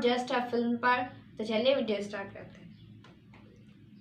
Just a film पर। तो चलिए वीडियो स्टार्ट करते हैं।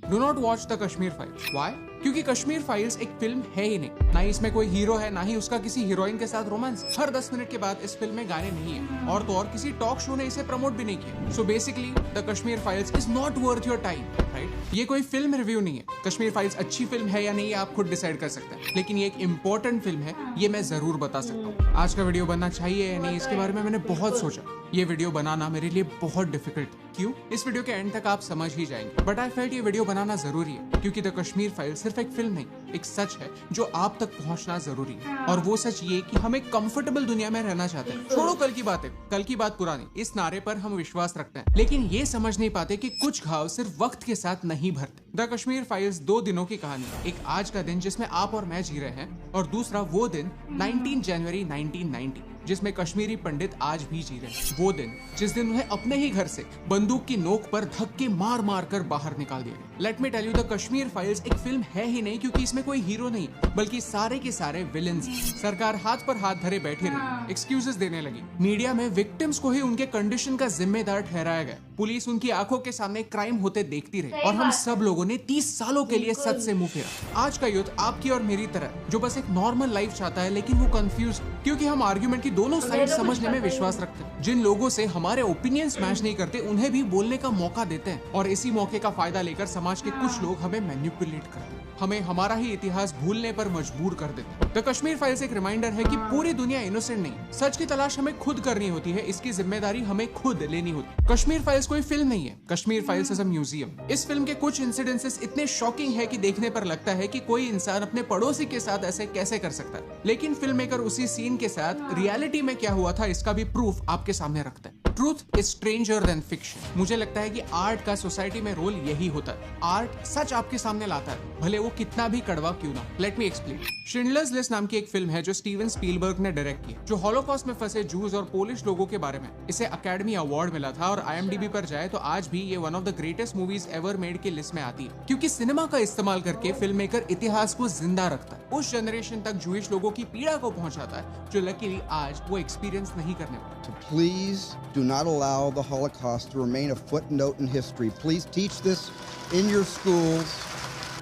Do not watch the Kashmir files. Why? क्योंकि कश्मीर फाइल्स एक फिल्म है ही नहीं, ना ही इसमें कोई हीरो है, ना ही उसका किसी हीरोइन के साथ रोमांस। हर 10 मिनट के बाद इस फिल्म में गाने नहीं है, और तो और किसी टॉक शो ने इसे प्रमोट भी नहीं किया। So basically the Kashmir files is not worth your time, right? ये कोई फिल्म रिव्यू नहीं है। कश्मीर फाइल्स अच्छी फिल्म है या नहीं आप खुद डिसाइड कर सकते हैं, लेकिन ये एक इंपॉर्टेंट फिल्म है, ये मैं जरूर बता सकता हूँ। आज का वीडियो बनना चाहिए या नहीं, इसके बारे में मैंने बहुत सोचा। ये वीडियो बनाना मेरे लिए बहुत डिफिकल्ट। क्यों? इस वीडियो के एंड तक आप समझ ही जाएंगे, बट आई फेल्ट ये वीडियो बनाना जरूरी है, क्योंकि द कश्मीर फाइल सिर्फ एक फिल्म नहीं, एक सच है जो आप तक पहुंचना जरूरी है। और वो सच ये कि हम एक कंफर्टेबल दुनिया में रहना चाहते हैं। छोड़ो कल की बातें, कल की बात पुरानी, इस नारे पर हम विश्वास रखते हैं, लेकिन ये समझ नहीं पाते कि कुछ घाव सिर्फ वक्त के साथ नहीं भरते। द कश्मीर फाइल्स 2 दिनों की कहानी है। एक आज का दिन जिसमें आप और मैं जी रहे हैं, और दूसरा वो दिन 19 जनवरी 1990 जिसमें कश्मीरी पंडित आज भी जी रहे हैं। वो दिन जिस दिन उन्हें अपने ही घर से बंदूक की नोक पर धक्के मार मार कर बाहर निकाल दिया गया। Let me tell you, the Kashmir files एक फिल्म है ही नहीं, क्योंकि इसमें कोई हीरो नहीं, बल्कि सारे के सारे विलेंस। सरकार हाथ पर हाथ धरे बैठी रही, एक्सक्यूजेस देने लगी। मीडिया में विक्टिम्स को ही उनके कंडीशन का जिम्मेदार ठहराया गया। पुलिस उनकी आंखों के सामने क्राइम होते देखती रही, और हम सब लोगों ने 30 सालों के लिए सच से मुंह फेरा। आज का यूथ आपकी और मेरी तरह, जो बस एक नॉर्मल लाइफ चाहता है, लेकिन वो कंफ्यूज, क्योंकि हम आर्ग्यूमेंट की दोनों साइड समझने में विश्वास रखते हैं। जिन लोगों से हमारे ओपिनियंस मैच नहीं करते, उन्हें भी बोलने का मौका देते हैं, और इसी मौके का फायदा लेकर समाज के कुछ लोग हमें मैनिपुलेट करते हैं, हमें हमारा ही इतिहास भूलने पर मजबूर कर देते हैं। द कश्मीर फाइल्स एक रिमाइंडर है कि पूरी दुनिया इनोसेंट नहीं। सच की तलाश हमें खुद करनी होती है, इसकी जिम्मेदारी हमें खुद लेनी होती है। कश्मीर फाइल्स कोई फिल्म नहीं है, Kashmir files is a museum. इस फिल्म के कुछ इंसिडेंसेस इतने शॉकिंग है कि देखने पर लगता है कि कोई इंसान अपने पड़ोसी के साथ ऐसे कैसे कर सकता है, लेकिन फिल्म मेकर उसी सीन के साथ रियलिटी में क्या हुआ था इसका भी प्रूफ आपके सामने रखता है। Truth is stranger then fiction. मुझे लगता है कि आर्ट का सोसाइटी में रोल यही होता है। आर्ट सच आपके सामने लाता है, भले वो कितना भी कड़वा क्यों ना। Let me explain. Schindler's list नाम की एक फिल्म है जो स्टीवन स्पीलबर्ग ने डायरेक्ट की, जो हॉलोकॉस्ट में फंसे जूस और पोलिश लोगों के बारे में। इसे अकेडमी अवार्ड मिला था, और IMDb पर जाए तो आज भी ये one of the greatest movies ever made की लिस्ट में आती है, क्योंकि सिनेमा का इस्तेमाल करके फिल्म मेकर इतिहास को जिंदा रखता है, उस जनरेशन तक जूइश लोगों की पीड़ा को पहुंचाता है जो लकीली आज वो एक्सपीरियंस नहीं करने पाते। Please do not allow the Holocaust to remain a footnote in history. Please teach this in your schools.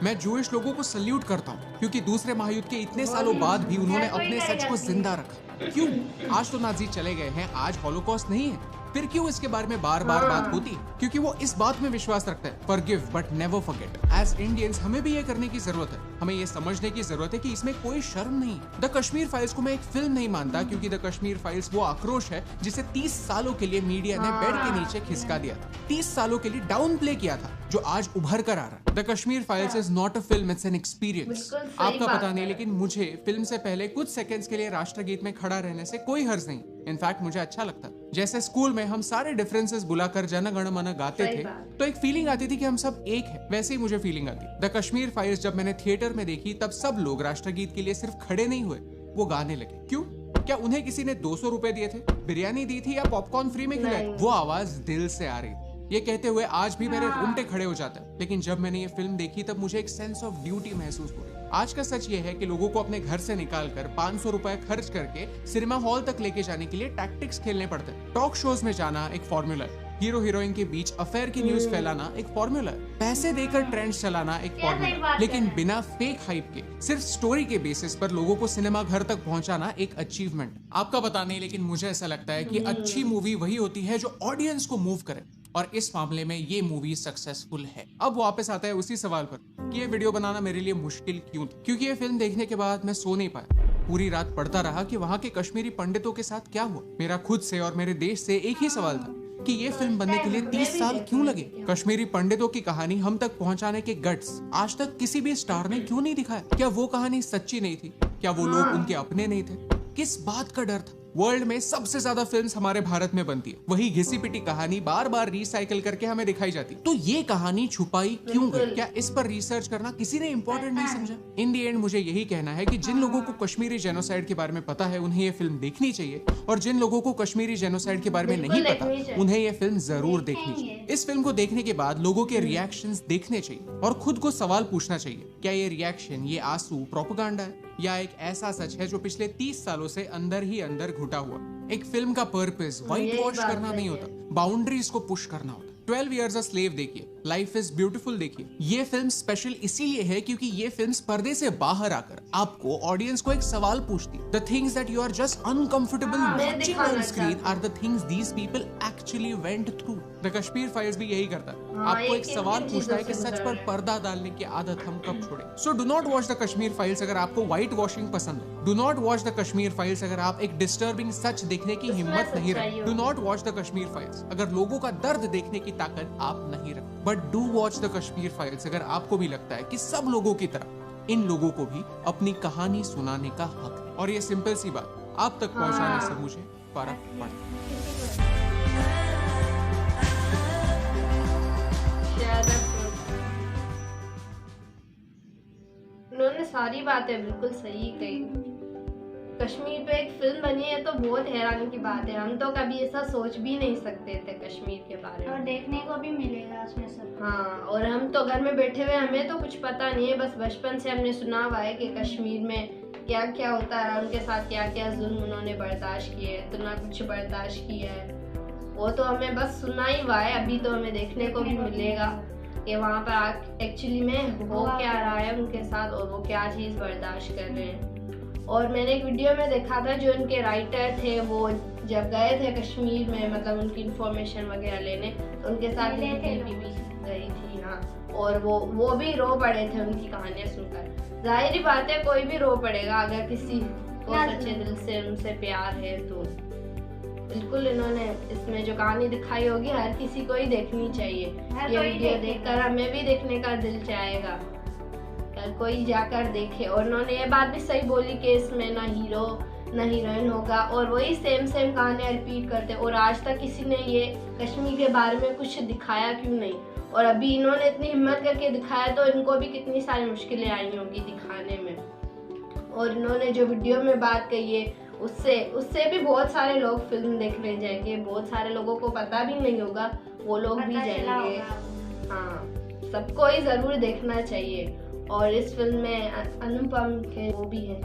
मैं जूइश लोगों को सल्यूट करता हूँ, क्योंकि दूसरे महायुद्ध के इतने सालों बाद भी उन्होंने अपने सच को जिंदा रखा। क्यों? आज तो नाजी चले गए हैं, आज हॉलोकॉस्ट नहीं है, फिर क्यों इसके बारे में बार बार बात होती है? क्योंकि वो इस बात में विश्वास रखता है, forgive but never forget. As Indians हमें भी ये करने की जरूरत है, हमें ये समझने की जरूरत है कि इसमें कोई शर्म नहीं। द कश्मीर फाइल्स को मैं एक फिल्म नहीं मानता, क्योंकि द कश्मीर फाइल्स वो आक्रोश है जिसे 30 सालों के लिए मीडिया ने बेड के नीचे खिसका दिया था, 30 सालों के लिए डाउन प्ले किया था, जो आज उभर कर आ रहा है। The Kashmir files is not a film, it's an experience. आपका पता नहीं, लेकिन मुझे फिल्म से पहले कुछ सेकंड्स के लिए राष्ट्रगीत में खड़ा रहने से कोई हर्ज नहीं। इनफैक्ट मुझे अच्छा लगता। जैसे स्कूल में हम सारे डिफरेंसेस बुलाकर जन गण मन गाते थे, तो एक फीलिंग आती थी कि हम सब एक है, वैसे ही मुझे फीलिंग आती। द कश्मीर फाइल्स जब मैंने थिएटर में देखी, तब सब लोग राष्ट्रगीत के लिए सिर्फ खड़े नहीं हुए, वो गाने लगे। क्यों? क्या उन्हें किसी ने 200 रुपए दिए थे, बिरयानी दी थी, या पॉपकॉर्न फ्री में खिलाए? वो आवाज दिल से आ रही थी। ये कहते हुए आज भी मेरे रोंगटे खड़े हो जाते हैं। लेकिन जब मैंने ये फिल्म देखी, तब मुझे एक सेंस ऑफ ड्यूटी महसूस हुई। आज का सच ये है कि लोगों को अपने घर से निकालकर 500 रुपए खर्च करके सिनेमा हॉल तक लेके जाने के लिए टैक्टिक्स खेलने पड़ते हैं। टॉक शोज में जाना एक फॉर्मूला है, हीरो हीरोइन के बीच अफेयर की न्यूज फैलाना एक फॉर्मूला है, पैसे देकर ट्रेंड्स चलाना एक फॉर्मूला, लेकिन बिना फेक हाइप के सिर्फ स्टोरी के बेसिस पर लोगों को सिनेमा घर तक पहुंचाना एक अचीवमेंट। आपका पता नहीं, लेकिन मुझे ऐसा लगता है कि अच्छी मूवी वही होती है जो ऑडियंस को मूव करे, और इस मामले में ये मूवी सक्सेसफुल है। अब वापस आता है उसी सवाल पर कि ये वीडियो बनाना मेरे लिए मुश्किल क्यों था। क्योंकि ये फिल्म देखने के बाद मैं सो नहीं पाया, पूरी रात पढ़ता रहा कि वहाँ के कश्मीरी पंडितों के साथ क्या हुआ। मेरा खुद से और मेरे देश से एक ही सवाल था कि ये फिल्म बनने के लिए 30 साल क्यों लगे। कश्मीरी पंडितों की कहानी हम तक पहुंचाने के गट्स आज तक किसी भी स्टार ने क्यों नहीं दिखाया? क्या वो कहानी सच्ची नहीं थी? क्या वो लोग उनके अपने नहीं थे? किस बात का डर था? वर्ल्ड में सबसे ज्यादा फिल्म्स हमारे भारत में बनती है, वही घिसी पिटी कहानी बार बार रिसाइकिल करके हमें दिखाई जाती। तो ये कहानी छुपाई क्यों गई? क्या इस पर रिसर्च करना किसी ने इंपॉर्टेंट नहीं समझा? इन दी एंड मुझे यही कहना है कि जिन लोगों को कश्मीरी जेनोसाइड के बारे में पता है, उन्हें ये फिल्म देखनी चाहिए, और जिन लोगों को कश्मीरी जेनोसाइड के बारे में नहीं पता, उन्हें ये फिल्म जरूर देखनी चाहिए। इस फिल्म को देखने के बाद लोगों के रिएक्शंस देखने चाहिए और खुद को सवाल पूछना चाहिए, क्या ये रिएक्शन, ये आंसू प्रोपेगेंडा है या एक ऐसा सच है जो पिछले 30 सालों से अंदर ही अंदर घुटा हुआ? एक फिल्म का पर्पस व्हाइट वॉश करना नहीं होता, बाउंड्रीज को पुश करना होता है। 12 Years a Slave देखिए, लाइफ इज ब्यूटीफुल देखिए। ये फिल्म स्पेशल इसीलिए है क्योंकि ये फिल्म पर्दे से बाहर आकर आपको, ऑडियंस को एक सवाल पूछती है। The things that you are just uncomfortable watching on screen are the things these people actually went through. The Kashmir files भी यही करता है, आपको एक सवाल पूछता है कि सच पर पर्दा डालने की आदत हम कब छोड़े। So do not watch the Kashmir files अगर आपको व्हाइट वॉशिंग पसंद है। Do not watch the Kashmir files अगर आप एक डिस्टर्बिंग सच देखने की हिम्मत नहीं रखते। Do not watch the Kashmir files अगर लोगों का दर्द देखने की ताकत आप नहीं रखते। But do watch the Kashmir files अगर आपको भी लगता है कि सब लोगों की तरह इन लोगों को भी अपनी कहानी सुनाने का हक है। और ये सिंपल सी बात आप तक पहुंचाने से मुझे फर्क पड़ता है। उन्होंने सारी बातें बिल्कुल सही कही। कश्मीर पे एक फिल्म बनी है तो बहुत हैरानी की बात है। हम तो कभी ऐसा सोच भी नहीं सकते थे कश्मीर के बारे में, और देखने को भी मिलेगा उसमें सब। हाँ, और हम तो घर में बैठे हुए, हमें तो कुछ पता नहीं है, बस बचपन से हमने सुना हुआ है कि कश्मीर में क्या क्या होता है, उनके साथ क्या क्या जुल्म उन्होंने बर्दाश्त किए, इतना कुछ बर्दाश्त किया है, वो तो हमें बस सुना ही हुआ है। अभी तो हमें देखने को भी मिलेगा कि वहाँ पर एक्चुअली में हो क्या रहा है उनके साथ और वो क्या चीज़ बर्दाश्त कर रहे हैं। और मैंने एक वीडियो में देखा था, जो उनके राइटर थे वो जब गए थे कश्मीर में, मतलब उनकी इंफॉर्मेशन वगैरह लेने, तो उनके साथ भी गई थी। हाँ, और वो भी रो पड़े थे उनकी कहानियाँ सुनकर। जाहिर बात है कोई भी रो पड़ेगा अगर किसी को सच्चे दिल से उनसे प्यार है तो। बिल्कुल, इन्होंने इसमें जो कहानी दिखाई होगी हर किसी को ही देखनी चाहिए। ये वीडियो देखकर हमें भी देखने का दिल चाहेगा, कोई जाकर देखे। और उन्होंने ये बात भी सही बोली कि इसमें ना हीरो ना हीरोइन होगा, और वही सेम कहानियाँ रिपीट करते। और आज तक किसी ने ये कश्मीर के बारे में कुछ दिखाया क्यों नहीं, और अभी इन्होंने इतनी हिम्मत करके दिखाया तो इनको भी कितनी सारी मुश्किलें आई होंगी दिखाने में। और इन्होंने जो वीडियो में बात कही है उससे भी बहुत सारे लोग फिल्म देखने जाएंगे, बहुत सारे लोगों को पता भी नहीं होगा, वो लोग भी जाएंगे। हाँ, सबको ही जरूर देखना चाहिए। और इस फिल्म में अनुपम के वो भी है,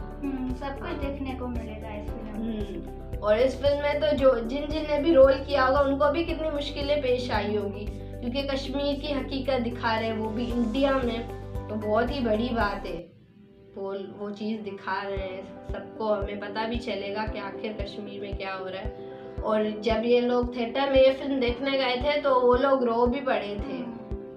सब कुछ देखने को मिलेगा इस फिल्म। और इस फिल्म में तो जो जिन ने भी रोल किया होगा उनको भी कितनी मुश्किलें पेश आई होगी, क्योंकि कश्मीर की हकीकत दिखा रहे हैं, वो भी इंडिया में, तो बहुत ही बड़ी बात है। वो चीज़ दिखा रहे हैं, सबको हमें पता भी चलेगा कि आखिर कश्मीर में क्या हो रहा है। और जब ये लोग थिएटर में ये फिल्म देखने गए थे तो वो लोग रो भी पड़े थे,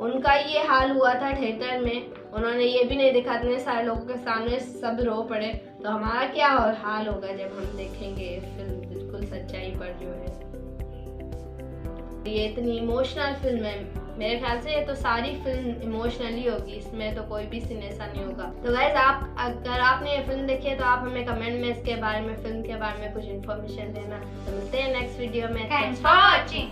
उनका ये हाल हुआ था थिएटर में। उन्होंने ये भी नहीं देखा, इतने सारे लोगों के सामने सब रो पड़े, तो हमारा क्या हाल होगा जब हम देखेंगे ये फिल्म बिल्कुल सच्चाई पर जो है। ये इतनी इमोशनल फिल्म है, मेरे ख्याल से ये तो सारी फिल्म इमोशनल ही होगी, इसमें तो कोई भी सीन ऐसा नहीं होगा। तो गाइस, अगर आपने ये फिल्म देखी है तो आप हमें कमेंट में इसके बारे में, फिल्म के बारे में कुछ इन्फॉर्मेशन देना। तो मिलते हैं नेक्स्ट वीडियो में। Thanks for watching.